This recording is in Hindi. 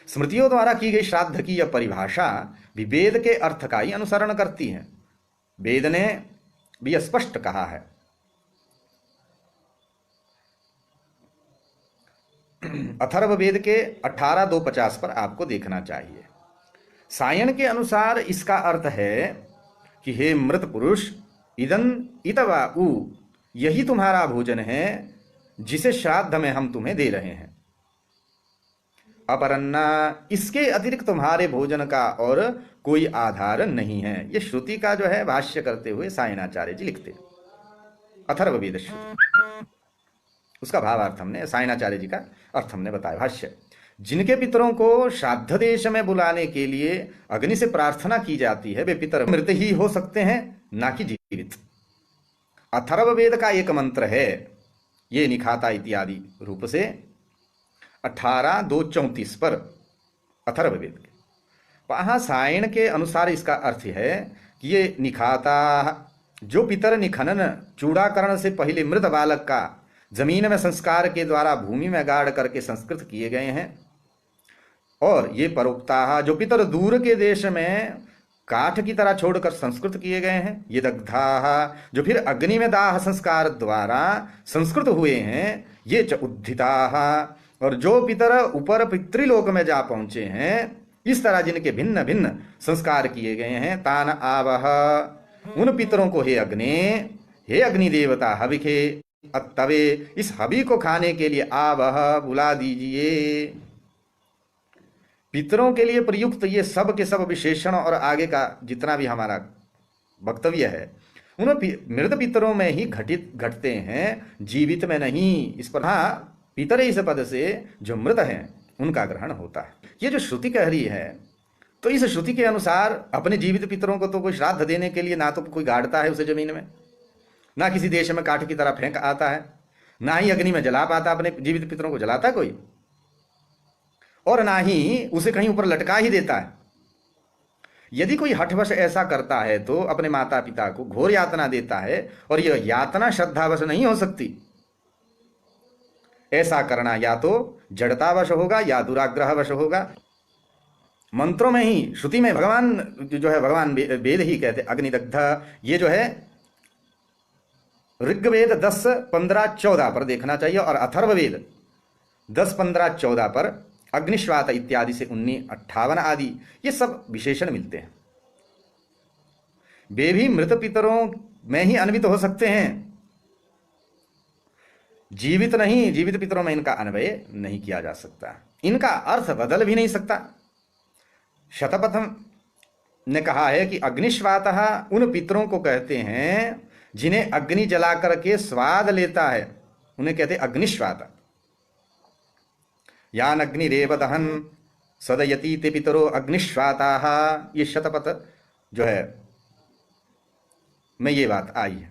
स्मृतियों द्वारा की गई श्राद्ध की यह परिभाषा भी वेद के अर्थ का ही अनुसरण करती है। वेद ने भी स्पष्ट कहा है। अथर्ववेद के 18:250 पर आपको देखना चाहिए। सायण के अनुसार इसका अर्थ है कि हे मृत पुरुष, इदं इतवा उ, यही तुम्हारा भोजन है जिसे श्राद्ध में हम तुम्हें दे रहे हैं। अपरन्ना, इसके अतिरिक्त तुम्हारे भोजन का और कोई आधार नहीं है। ये श्रुति का जो है भाष्य करते हुए सायणाचार्य जी लिखते, अथर्ववेद श्रुति, उसका भावार्थ हमने, सायणाचार्य जी का अर्थ हमने बताया। भाष्य, जिनके पितरों को श्राद्ध देश में बुलाने के लिए अग्नि से प्रार्थना की जाती है, वे पितर मृत ही हो सकते हैं, ना कि जीवित। अथर्ववेद का एक मंत्र है, ये निखाता इत्यादि रूप से 18:234 पर अथर्ववेद के, वहां सायण के अनुसार इसका अर्थ है कि ये निखाता, जो पितर निखनन चूड़ाकरण से पहले मृत बालक का जमीन में संस्कार के द्वारा भूमि में गाड़ करके संस्कृत किए गए हैं, और ये परोक्ता, जो पितर दूर के देश में काठ की तरह छोड़कर संस्कृत किए गए हैं, ये दग्धा, जो फिर अग्नि में दाह संस्कार द्वारा संस्कृत हुए हैं, ये च उद्धिता, और जो पितर ऊपर पितृलोक में जा पहुंचे हैं, इस तरह जिनके भिन्न भिन्न संस्कार किए गए हैं, तान आवह, उन पितरों को हे अग्नि देवता हविखे अत्तवे, इस हवि को खाने के लिए आवह, बुला दीजिए। पितरों के लिए प्रयुक्त ये सब के सब विशेषण और आगे का जितना भी हमारा वक्तव्य है, उन मृत पितरों में ही घटते हैं, जीवित में नहीं। इस पर हाँ, पितर इस पद से जो मृत हैं उनका ग्रहण होता है। ये जो श्रुति कह रही है, तो इस श्रुति के अनुसार अपने जीवित पितरों को तो कोई श्राद्ध देने के लिए ना तो कोई गाड़ता है उसे जमीन में, ना किसी देश में काठ की तरह फेंक आता है, ना ही अग्नि में जला पाता, अपने जीवित पितरों को जलाता कोई, और ना ही उसे कहीं ऊपर लटका ही देता है। यदि कोई हठवश ऐसा करता है तो अपने माता पिता को घोर यातना देता है, और यह यातना श्रद्धावश नहीं हो सकती। ऐसा करना या तो जड़तावश होगा या दुराग्रहवश होगा। मंत्रों में ही, श्रुति में भगवान जो है, भगवान वेद ही कहते अग्निदग्ध, ये जो है ऋग्वेद 10:15-14 पर देखना चाहिए, और अथर्ववेद 10:15-14 पर अग्निश्वात इत्यादि से 19:58 आदि, ये सब विशेषण मिलते हैं। वे भी मृत पितरों में ही अन्वित हो सकते हैं, जीवित नहीं, जीवित पितरों में इनका अन्वय नहीं किया जा सकता, इनका अर्थ बदल भी नहीं सकता। शतपथ ने कहा है कि अग्निश्वातः उन पितरों को कहते हैं जिन्हें अग्नि जला करके स्वाद लेता है, उन्हें कहते अग्निश्वात। यान अग्निरेव दहन सदयति ते पितरो अग्निश्वाताः, ये शतपथ जो है में ये बात आई है।